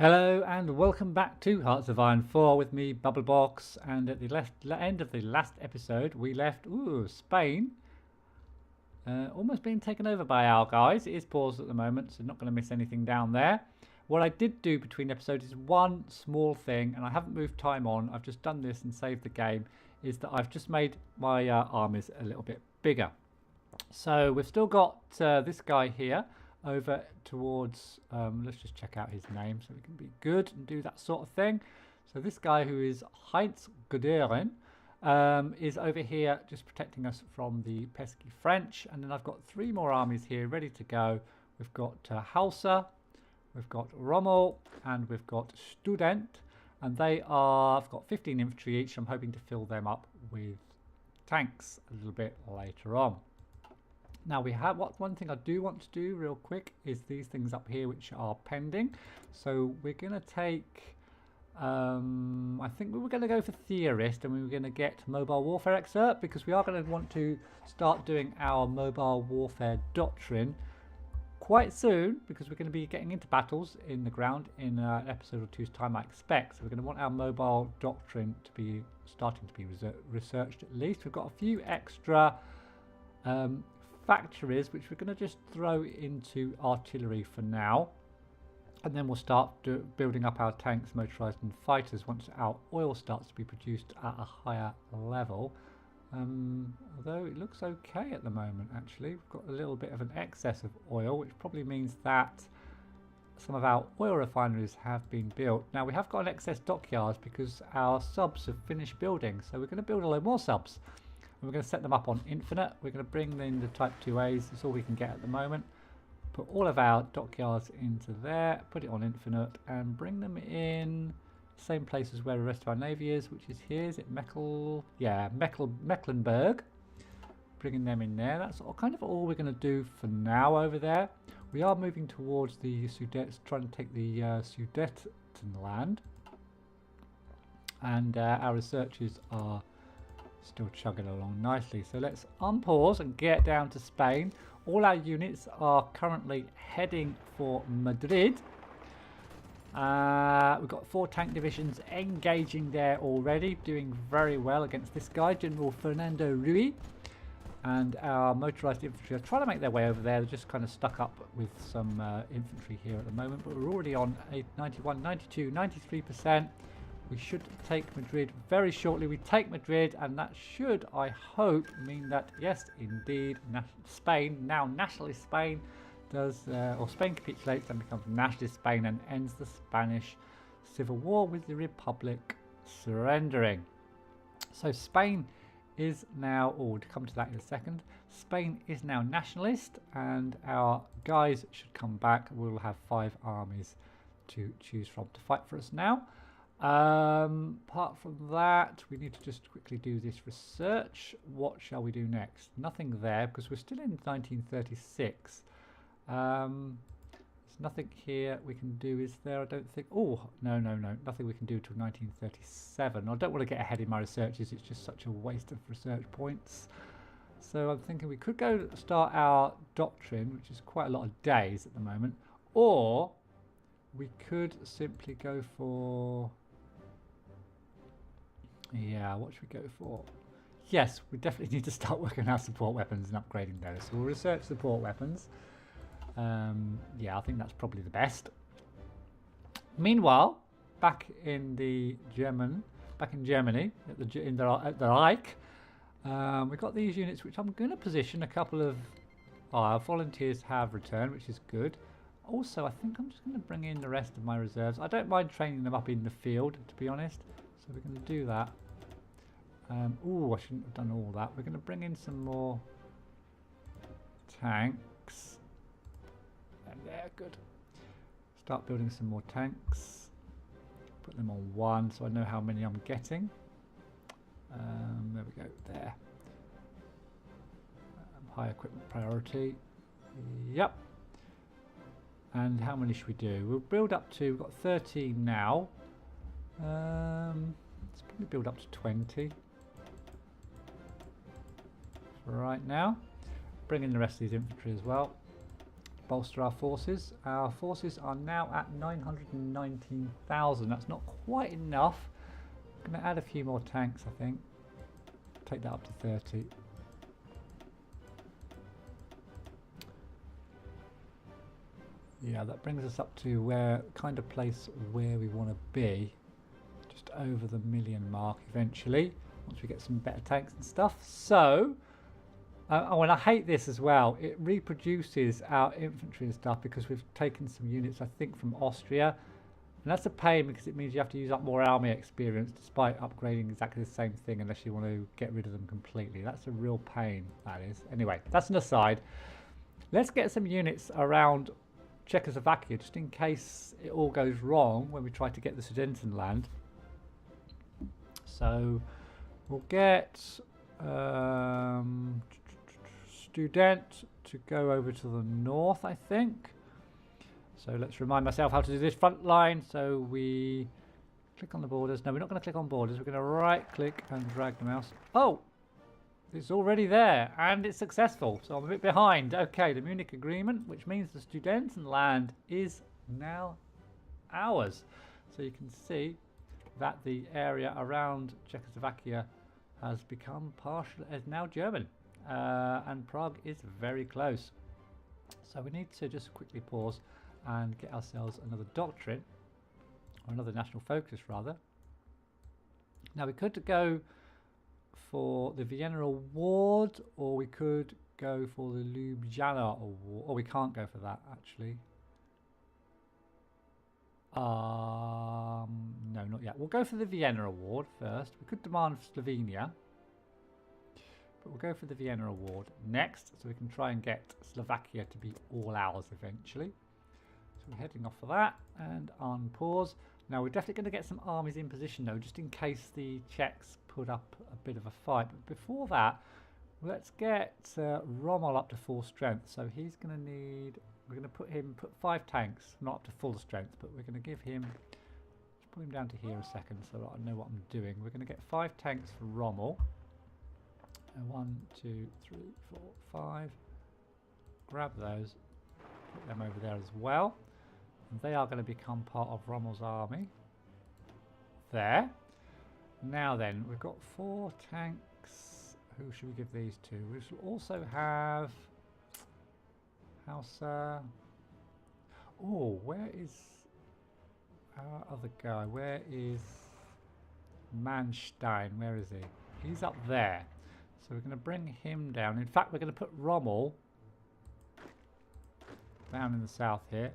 Hello and welcome back to Hearts of Iron 4 with me, Bubblebox. And at the end of the last episode, we left Spain almost being taken over by our guys. It is paused at the moment, so not going to miss anything down there. What I did do between episodes is one small thing, and I haven't moved time on. I've just done this and saved the game. Is that I've just made my armies a little bit bigger. So we've still got this guy here over towards, let's just check out his name so we can be good and do that sort of thing. So this guy who is Heinz Guderian is over here just protecting us from the pesky French. And then I've got three more armies here ready to go. We've got Hausa, we've got Rommel, and we've got Student. And they are, I've got 15 infantry each. I'm hoping to fill them up with tanks a little bit later on. Now we have one thing I do want to do real quick is these things up here which are pending. So we're going to take, I think we were going to go for Theorist, and we were going to get Mobile Warfare Expert, because we are going to want to start doing our Mobile Warfare Doctrine quite soon, because we're going to be getting into battles in the ground in an episode or two's time, I expect. So we're going to want our Mobile Doctrine to be starting to be researched at least. We've got a few extra factories which we're going to just throw into artillery for now, and then we'll start building up our tanks, motorized, and fighters once our oil starts to be produced at a higher level. Although it looks okay at the moment, actually. We've got a little bit of an excess of oil, which probably means that some of our oil refineries have been built. Now we have got an excess dockyards because our subs have finished building, so we're going to build a load more subs. We're going to set them up on infinite. We're going to bring in the Type 2As. That's all we can get at the moment. Put all of our dockyards into there. Put it on infinite and bring them in the same place as where the rest of our navy is, which is here. Is it Meckel? Yeah, Mecklenburg. Bringing them in there. That's kind of all we're going to do for now over there. We are moving towards the Sudets, trying to take the Sudetenland. And our researchers are still chugging along nicely. So let's unpause and get down to Spain. All our units are currently heading for Madrid. We've got 4 tank divisions engaging there already, doing very well against this guy, General Fernando Rui. And our motorized infantry are trying to make their way over there. They're just kind of stuck up with some infantry here at the moment, but we're already on 91, 92, 93%. We should take Madrid very shortly. We take Madrid, and that should, I hope, mean that, yes, indeed, Spain, now nationalist Spain, does, or Spain capitulates and becomes nationalist Spain and ends the Spanish Civil War with the Republic surrendering. So Spain is now, we'll come to that in a second, Spain is now nationalist, and our guys should come back. We'll have 5 armies to choose from to fight for us now. Apart from that, we need to just quickly do this research. What shall we do next? Nothing there because we're still in 1936. There's nothing here we can do, is there? I don't think. Oh, no. Nothing we can do till 1937. I don't want to get ahead in my researches. It's just such a waste of research points. So I'm thinking we could go start our doctrine, which is quite a lot of days at the moment. Or we could simply go for... Yeah, what should we go for? Yes, we definitely need to start working on our support weapons and upgrading those. So we'll research support weapons. Yeah, I think that's probably the best. Meanwhile, back in Germany, at the Reich, we've got these units which I'm going to position. A couple of our volunteers have returned, which is good. Also, I think I'm just going to bring in the rest of my reserves. I don't mind training them up in the field, to be honest. So we're going to do that. Oh, I shouldn't have done all that. We're going to bring in some more tanks. And there, good. Start building some more tanks. Put them on 1 so I know how many I'm getting. There we go, there. High equipment priority. Yep. And how many should we do? We'll build up to, we've got 13 now. Let's probably build up to 20 for right now. Bring in the rest of these infantry as well. bolster our forces. Our forces are now at 919,000. That's not quite enough. I'm going to add a few more tanks, I think. Take that up to 30. Yeah, that brings us up to where kind of place where we want to be. Just over the million mark eventually, once we get some better tanks and stuff. So, oh, and I hate this as well. It reproduces our infantry and stuff because we've taken some units, I think, from Austria. And that's a pain because it means you have to use up more army experience despite upgrading exactly the same thing unless you want to get rid of them completely. That's a real pain, that is. Anyway, that's an aside. Let's get some units around Czechoslovakia just in case it all goes wrong when we try to get the Sudetenland. So we'll get Student to go over to the north, I think. So let's remind myself how to do this front line. So we click on the borders. No, we're not going to click on borders. We're going to right click and drag the mouse. Oh, it's already there and it's successful. So I'm a bit behind. Okay, the Munich Agreement, which means the Sudetenland is now ours. So you can see that the area around Czechoslovakia has become partial, is now German. And Prague is very close. So we need to just quickly pause and get ourselves another doctrine, or another national focus rather. Now we could go for the Vienna Award, or we could go for the Ljubljana Award, or we can't go for that actually. No, not yet. We'll go for the Vienna Award first. We could demand Slovenia, but we'll go for the Vienna Award next, so we can try and get Slovakia to be all ours eventually. So we're heading off for that and on pause. Now we're definitely going to get some armies in position though, just in case the Czechs put up a bit of a fight. But before that, let's get Rommel up to full strength. So he's going to need, we're going to put 5 tanks, not up to full strength, but we're going to give him, let's put him down to here a second so that I know what I'm doing. We're going to get 5 tanks for Rommel. 1, 2, 3, 4, 5. Grab those, put them over there as well. And they are going to become part of Rommel's army. There. Now then, we've got 4 tanks. Who should we give these to? We should also have Hauser. Oh, where is our other guy? Where is Manstein? Where is he? He's up there. So we're going to bring him down. In fact, we're going to put Rommel down in the south here.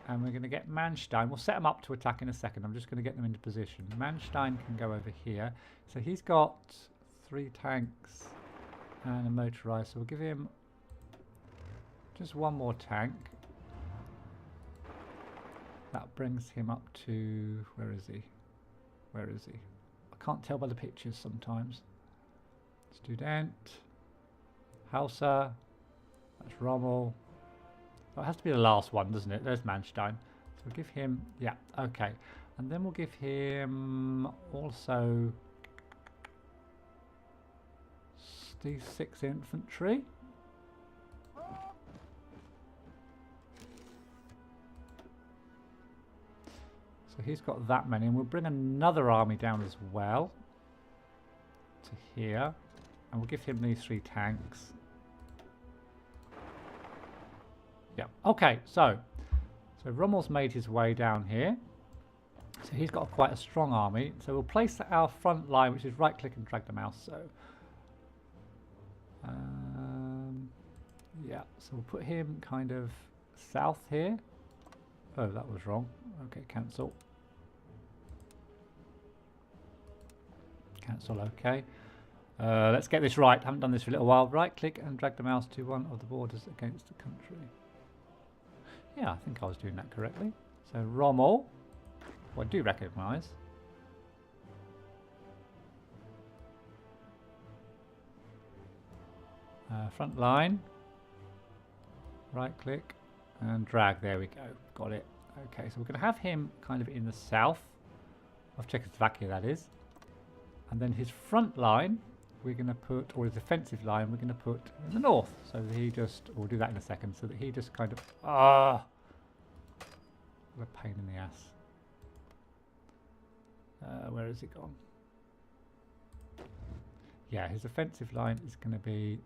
And we're going to get Manstein. We'll set him up to attack in a second. I'm just going to get them into position. Manstein can go over here. So he's got 3 tanks and a motorized. So we'll give him just 1 more tank. That brings him up to... Where is he? Where is he? I can't tell by the pictures sometimes. Student. Hauser. That's Rommel. Oh, it has to be the last one, doesn't it? There's Manstein. So we'll give him... Yeah, okay. And then we'll give him also these 6 infantry. So he's got that many. And we'll bring another army down as well to here. And we'll give him these 3 tanks. Yeah, okay, so Rommel's made his way down here. So he's got quite a strong army. So we'll place our front line, which is right click and drag the mouse. So yeah, so we'll put him kind of south here. Oh, that was wrong. Okay, cancel. Cancel, okay. Let's get this right. Haven't done this for a little while. Right click and drag the mouse to one of the borders against the country. Yeah, I think I was doing that correctly. So Rommel, who I do recognise. Front line. Right click and drag. There we go. Got it. Okay, so we're going to have him kind of in the south of Czechoslovakia, that is. And then his front line we're going to put, or his defensive line, we're going to put in the north. So that he just, we'll do that in a second, so that he just kind of, what a pain in the ass. Where has it gone? Yeah, his offensive line is going to be,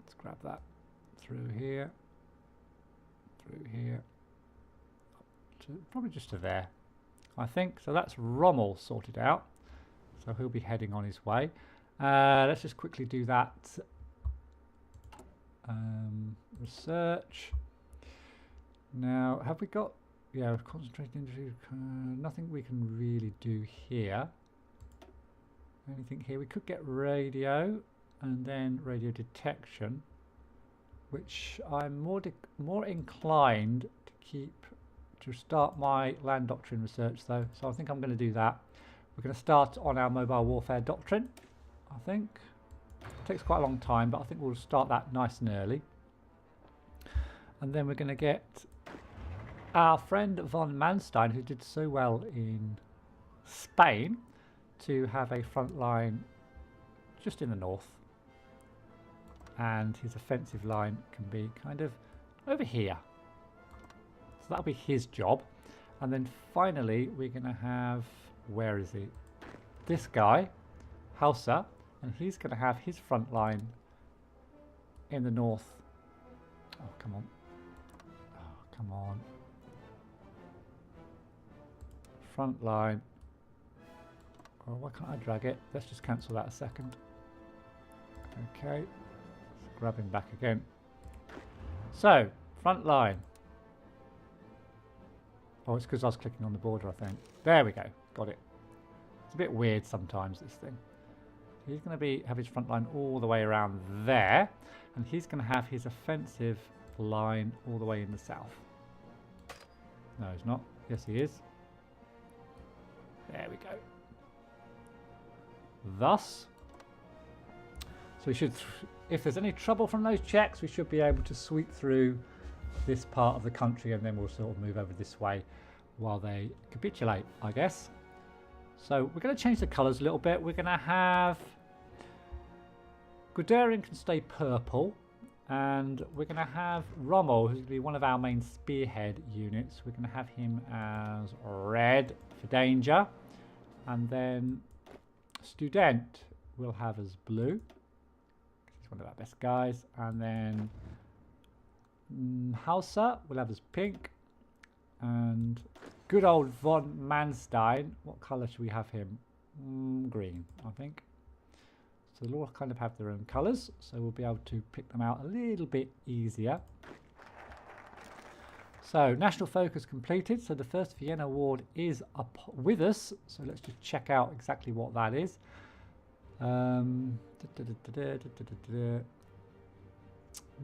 let's grab that through here, probably just to there, I think. So that's Rommel sorted out. So he'll be heading on his way. Let's just quickly do that. Research. Now, have we got, yeah, concentrated industry, nothing we can really do here. Anything here? We could get radio and then radio detection, which I'm more inclined to keep, to start my land doctrine research though. So I think I'm going to do that. We're going to start on our mobile warfare doctrine, I think. It takes quite a long time, but I think we'll start that nice and early. And then we're going to get our friend von Manstein, who did so well in Spain, to have a front line just in the north. And his offensive line can be kind of over here. So that'll be his job. And then finally, we're going to have, where is he? This guy, Hauser, and he's going to have his front line in the north. Oh, come on. Oh, come on. Front line. Oh, why can't I drag it? Let's just cancel that a second. Okay. Let's grab him back again. So, front line. Oh, it's because I was clicking on the border, I think. There we go. Got it. It's a bit weird sometimes, this thing. He's going to have his front line all the way around there. And he's going to have his offensive line all the way in the south. No, he's not. Yes, he is. There we go. Thus, so we should, if there's any trouble from those checks, we should be able to sweep through this part of the country, and then we'll sort of move over this way while they capitulate, I guess. So we're going to change the colours a little bit. We're going to have Guderian can stay purple, and we're going to have Rommel, who's going to be one of our main spearhead units. We're going to have him as red for danger, and then Student we'll have as blue. He's one of our best guys, and then Hauser we'll have as pink, and good old von Manstein, what colour should we have him? Green, I think. So they'll all kind of have their own colours, so we'll be able to pick them out a little bit easier. So national focus completed, so the first Vienna Award is up with us, so let's just check out exactly what that is.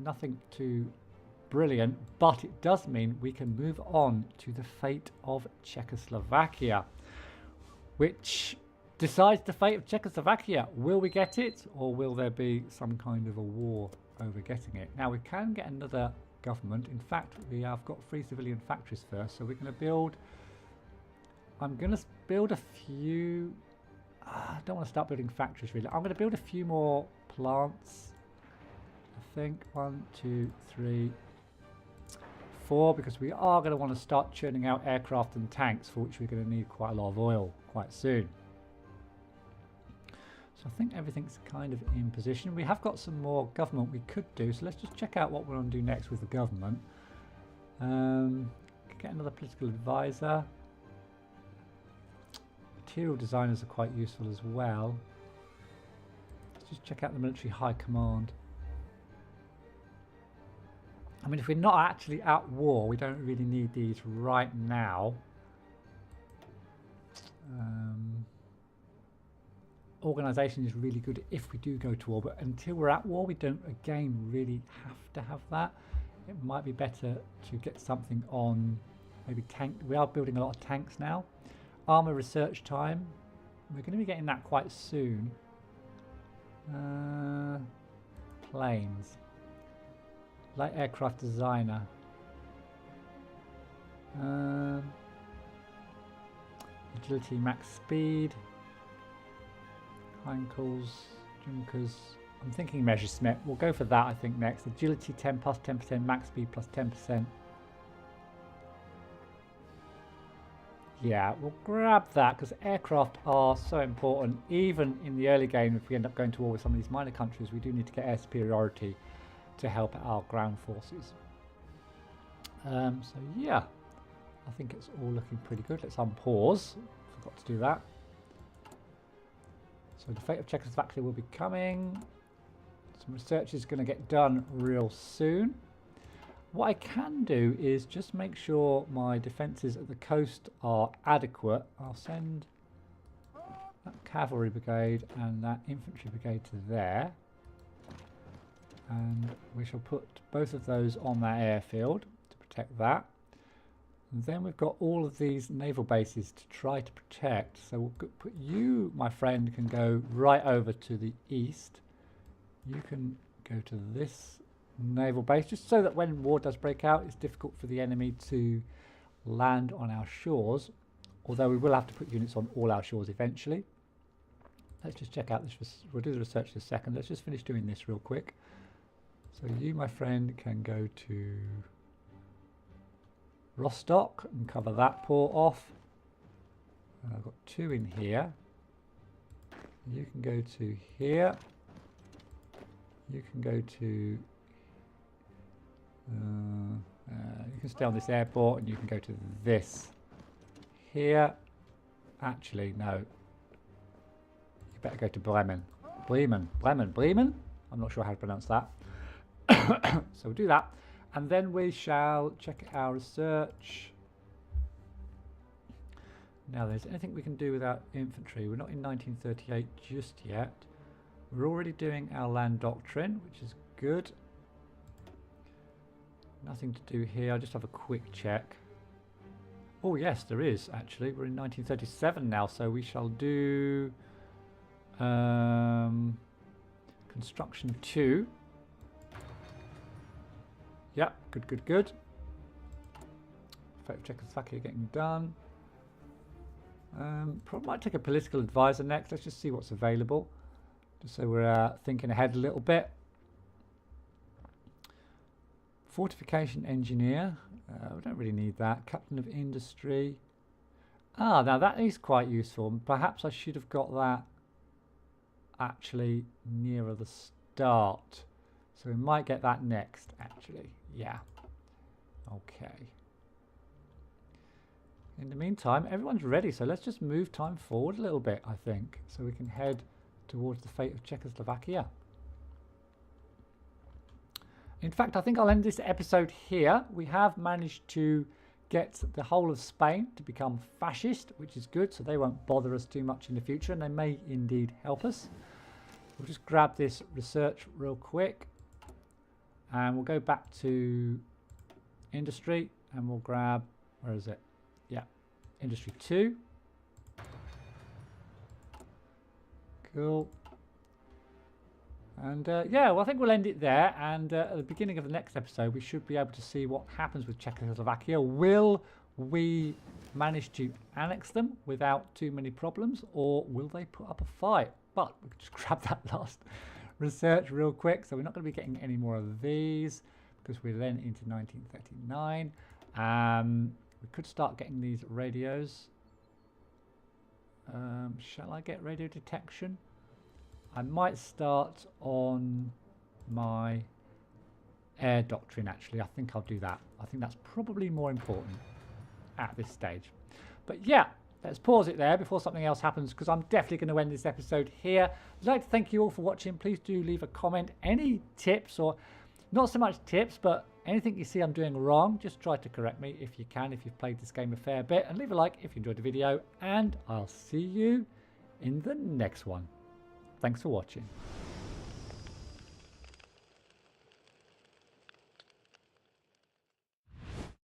Nothing too brilliant, but it does mean we can move on to the fate of Czechoslovakia, which decides the fate of Czechoslovakia. Will we get it, or will there be some kind of a war over getting it? Now, we can get another government. In fact, we have got 3 civilian factories first, so we're going to build, I'm going to build a few, I don't want to start building factories really. I'm going to build a few more plants, I think. 1, 2, 3, 4, because we are going to want to start churning out aircraft and tanks, for which we're going to need quite a lot of oil quite soon. So I think everything's kind of in position. We have got some more government we could do, so let's just check out what we're going to do next with the government. Get another political advisor. Material designers are quite useful as well. Let's just check out the military high command. I mean, if we're not actually at war, we don't really need these right now. Organisation is really good if we do go to war, but until we're at war, we don't again really have to have that. It might be better to get something on maybe tank. We are building a lot of tanks now. Armour research time, we're going to be getting that quite soon. Planes, light aircraft designer. Agility max speed. Heinkels, Junkers. I'm thinking Messerschmitt. We'll go for that, I think, next. Agility 10 plus 10%, max speed plus 10%. Yeah, we'll grab that because aircraft are so important. Even in the early game, if we end up going to war with some of these minor countries, we do need to get air superiority to help our ground forces. So yeah, I think it's all looking pretty good. Let's unpause. Forgot to do that. So the fate of Czechoslovakia will be coming. Some research is going to get done real soon. What I can do is just make sure my defences at the coast are adequate. I'll send that cavalry brigade and that infantry brigade to there. And we shall put both of those on that airfield to protect that. And then we've got all of these naval bases to try to protect. So we'll put you, my friend, can go right over to the east. You can go to this naval base, just so that when war does break out, it's difficult for the enemy to land on our shores. Although we will have to put units on all our shores eventually. Let's just check out this. We'll do the research in a second. Let's just finish doing this real quick. So you, my friend, can go to Rostock and cover that port off. And I've got 2 in here. You can go to here. You can go to you can stay on this airport, and you can go to this here. Actually, no. You better go to Bremen. Bremen. I'm not sure how to pronounce that. So we'll do that. And then we shall check our research. Now, there's anything we can do without infantry. We're not in 1938 just yet. We're already doing our land doctrine, which is good. Nothing to do here. I'll just have a quick check. Oh yes, there is actually. We're in 1937 now, so we shall do construction 2. Yep, good. Fate of Czechoslovakia getting done. Probably might take a political advisor next. Let's just see what's available, just so we're thinking ahead a little bit. Fortification engineer, we don't really need that. Captain of industry. Ah, now that is quite useful. Perhaps I should have got that actually nearer the start. So we might get that next, actually. Yeah. Okay. In the meantime, everyone's ready, so let's just move time forward a little bit, I think, so we can head towards the fate of Czechoslovakia. In fact, I think I'll end this episode here. We have managed to get the whole of Spain to become fascist, which is good, so they won't bother us too much in the future, and they may indeed help us. We'll just grab this research real quick, and we'll go back to industry, and we'll grab, where is it? Yeah, industry 2. Cool. And yeah, well, I think we'll end it there. And at the beginning of the next episode, we should be able to see what happens with Czechoslovakia. Will we manage to annex them without too many problems, or will they put up a fight? But we can just grab that last research real quick. So we're not going to be getting any more of these because we're then into 1939. We could start getting these radios. Shall I get radio detection? I might start on my air doctrine, actually. I think I'll do that. I think that's probably more important at this stage. But yeah, let's pause it there before something else happens, because I'm definitely going to end this episode here. I'd like to thank you all for watching. Please do leave a comment. Any tips, or not so much tips, but anything you see I'm doing wrong, just try to correct me if you can, if you've played this game a fair bit. And leave a like if you enjoyed the video. And I'll see you in the next one. Thanks for watching.